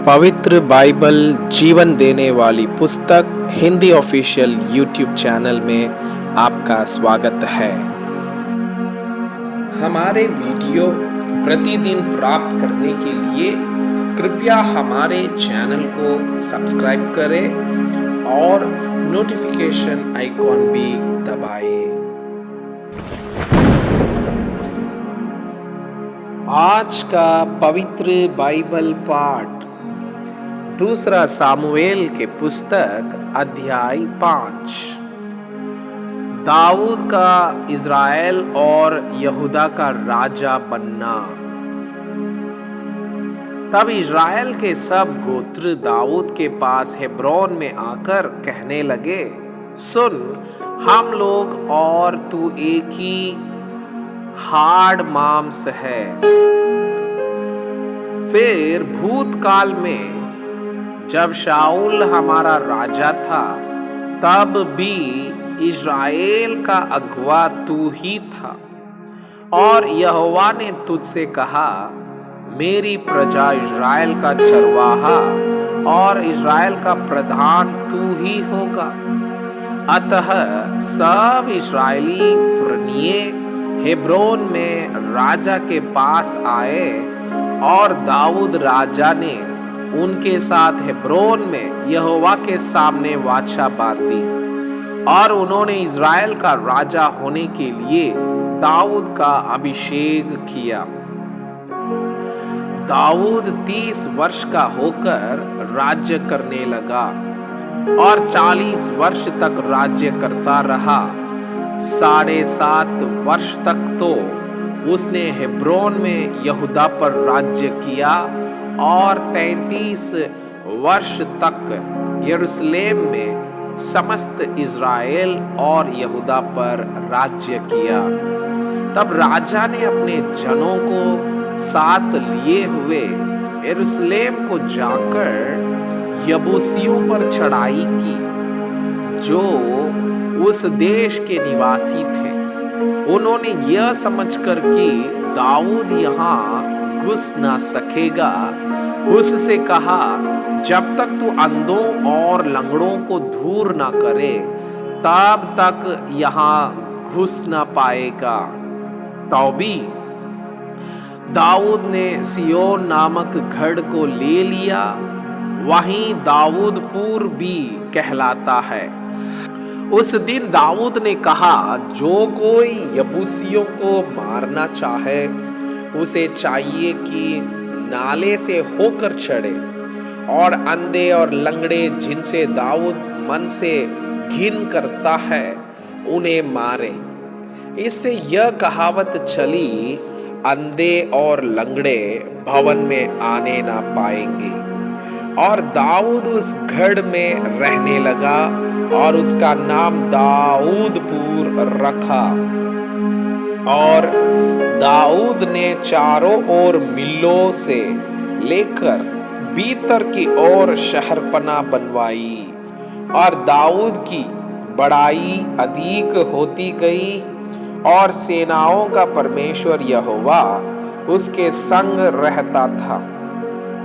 पवित्र बाइबल जीवन देने वाली पुस्तक हिंदी ऑफिशियल यूट्यूब चैनल में आपका स्वागत है। हमारे वीडियो प्रतिदिन प्राप्त करने के लिए कृपया हमारे चैनल को सब्सक्राइब करें और नोटिफिकेशन आइकॉन भी दबाएं। आज का पवित्र बाइबल पाठ दूसरा सामुएल के पुस्तक अध्याय 5। दाऊद का इज़राइल और यहूदा का राजा बनना। तब इज़राइल के सब गोत्र दाऊद के पास हेब्रोन में आकर कहने लगे, सुन, हम लोग और तू एक ही हाड़ मांस है। फिर भूतकाल में जब शाऊल हमारा राजा था, तब भी इज़राइल का अगुआ तू ही था, और यहोवा ने तुझसे कहा, मेरी प्रजा इज़राइल का चरवाहा और इज़राइल का प्रधान तू ही होगा। अतः सब इस्राएली पुरनिये हेब्रोन में राजा के पास आए, और दाऊद राजा ने उनके साथ हेब्रोन में यहोवा के सामने वाचा बांधी, और उन्होंने इज़राइल का राजा होने के लिए दाऊद का अभिषेक किया। दाऊद 30 वर्ष का होकर राज्य करने लगा और 40 वर्ष तक राज्य करता रहा। 7.5 वर्ष तक तो उसने हेब्रोन में यहूदा पर राज्य किया, और 33 वर्ष तक यरूशलेम में समस्त इज़राइल और यहूदा पर राज्य किया। तब राजा ने अपने जनों को साथ लिए हुए यरूशलेम को जाकर यबूसियों पर चढ़ाई की, जो उस देश के निवासी थे। उन्होंने यह समझकर कि दाऊद यहाँ घुस ना सकेगा, उससे कहा, जब तक तू अंधों और लंगड़ों को दूर ना करे, तब तक यहाँ घुस ना पाएगा। तो भी दाऊद ने सिय्योन नामक गढ़ को ले लिया, वहीं दाऊदपुर भी कहलाता है। उस दिन दाऊद ने कहा, जो कोई यबूसियों को मारना चाहे, उसे चाहिए कि नाले से होकर चढ़े, और अंधे और लंगड़े जिनसे दाऊद मन से घिन करता है, उन्हें मारे। इससे यह कहावत चली, अंधे और लंगड़े भवन में आने ना पाएंगे। और दाऊद उस गढ़ में रहने लगा, और उसका नाम दाऊदपुर रखा। और दाऊद ने चारों ओर मिल्लों से लेकर भीतर की ओर शहरपना बनवाई, और दाऊद की बड़ाई अधिक होती गई, और सेनाओं का परमेश्वर यहोवा उसके संग रहता था।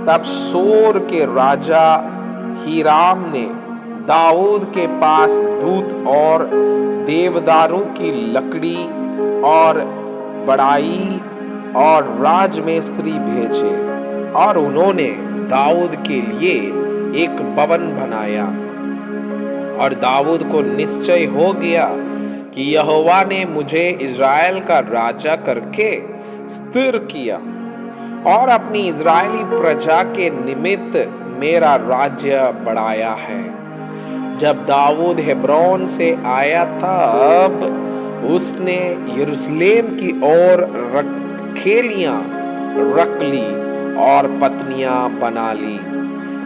तब सोर के राजा हीराम ने दाऊद के पास दूत और देवदारों की लकड़ी और बड़ाई और राजमिस्त्री भेजे, और उन्होंने दाऊद के लिए एक भवन बनाया। और दाऊद को निश्चय हो गया कि यहोवा ने मुझे इज़राइल का राजा करके स्थिर किया, और अपनी इज़राइली प्रजा के निमित्त मेरा राज्य बढ़ाया है। जब दाऊद हेब्रोन से आया था, तब उसने यरूशलेम की ओर रखेलियां रख ली और पत्नियां बना ली,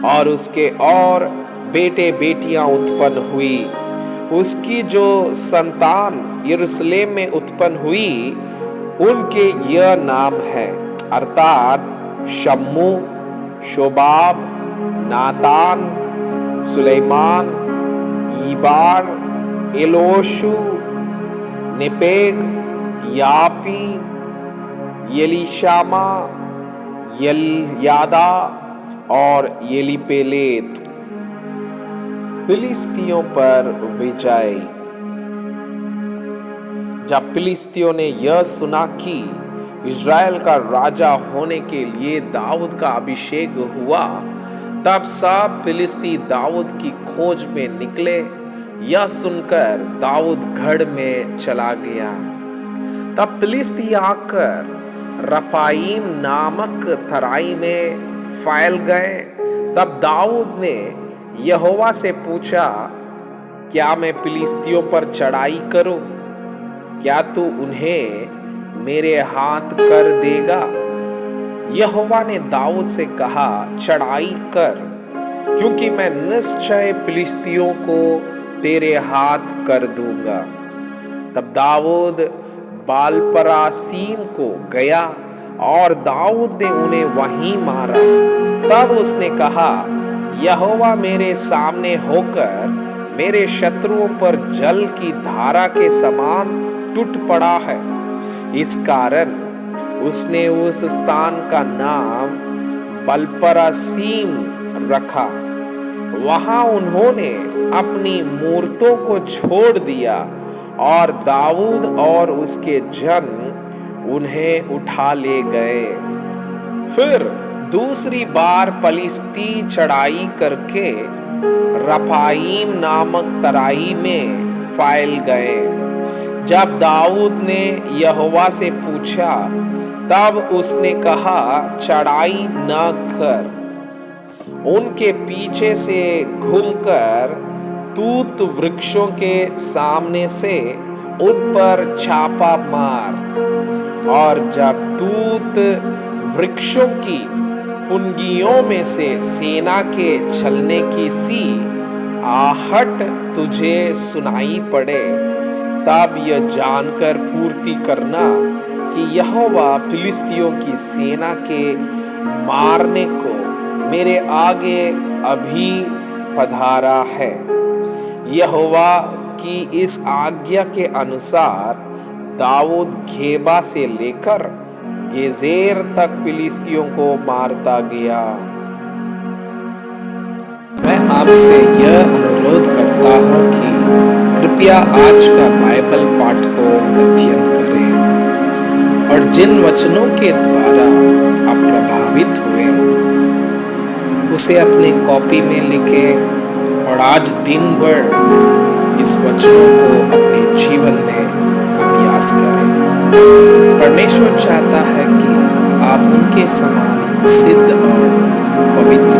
और उसके और बेटे बेटियां उत्पन्न हुई। उसकी जो संतान यरूशलेम में उत्पन्न हुई, उनके यह नाम है, अर्थात शम्मू, शोबाब, नातान, सुलेमान, ईबार, एलोशू, नेपेग, यापी, यलीशामा, यलयादा, और येलीपेलेत फिलिस्तियों पर विजय। जब फिलिस्तियों ने यह सुना कि इज़राइल का राजा होने के लिए दाऊद का अभिषेक हुआ, तब सब फिलिस्ती दाऊद की खोज में निकले। यह सुनकर दाऊद गढ़ में चला गया। तब फिलिस्ती आकर रफाईम नामक तराई में फैल गए। तब दाऊद ने यहोवा से पूछा, क्या मैं फिलिस्तियों पर चढ़ाई करूं? क्या तू उन्हें मेरे हाथ कर देगा? यहोवा ने दाऊद से कहा, चढ़ाई कर, क्योंकि मैं निश्चय फिलिस्तियों को तेरे हाथ कर दूंगा। तब दाऊद बालपरासीम को गया और दाऊद ने उन्हें वहीं मारा। तब उसने कहा, यहोवा मेरे सामने होकर मेरे शत्रुओं पर जल की धारा के समान टूट पड़ा है। इस कारण उसने उस स्थान का नाम बलपरासीम रखा। वहां उन्होंने अपनी मूरतों को छोड़ दिया और दाऊद और उसके जन उन्हें उठा ले गए। फिर दूसरी बार फिलिस्ती चढ़ाई करके रफाईम नामक तराई में फैल गए। जब दाऊद ने यहोवा से पूछा, तब उसने कहा, चढ़ाई न कर, उनके पीछे से घूमकर तूत वृक्षों के सामने से उन पर छापा मार। और जब तूत वृक्षों की पुंगियों में से सेना के चलने की सी आहट तुझे सुनाई पड़े, तब यह जानकर पूर्ति करना कि यहोवा फिलिस्तियों की सेना के मारने को मेरे आगे अभी पधारा है। यहोवा की इस आज्ञा के अनुसार दाऊद घेबा से लेकर गेजेर तक फिलिस्तियों को मारता गया। मैं आपसे यह अनुरोध करता हूँ कि कृपया आज का बाइबल पाठ को अध्ययन करें और जिन वचनों के द्वारा आप प्रभावित हुए उसे अपनी कॉपी में लिखें और आज दिन भर इस वचनों को अपने जीवन में अभ्यास करें। परमेश्वर चाहता है कि आप उनके समान सिद्ध और पवित्र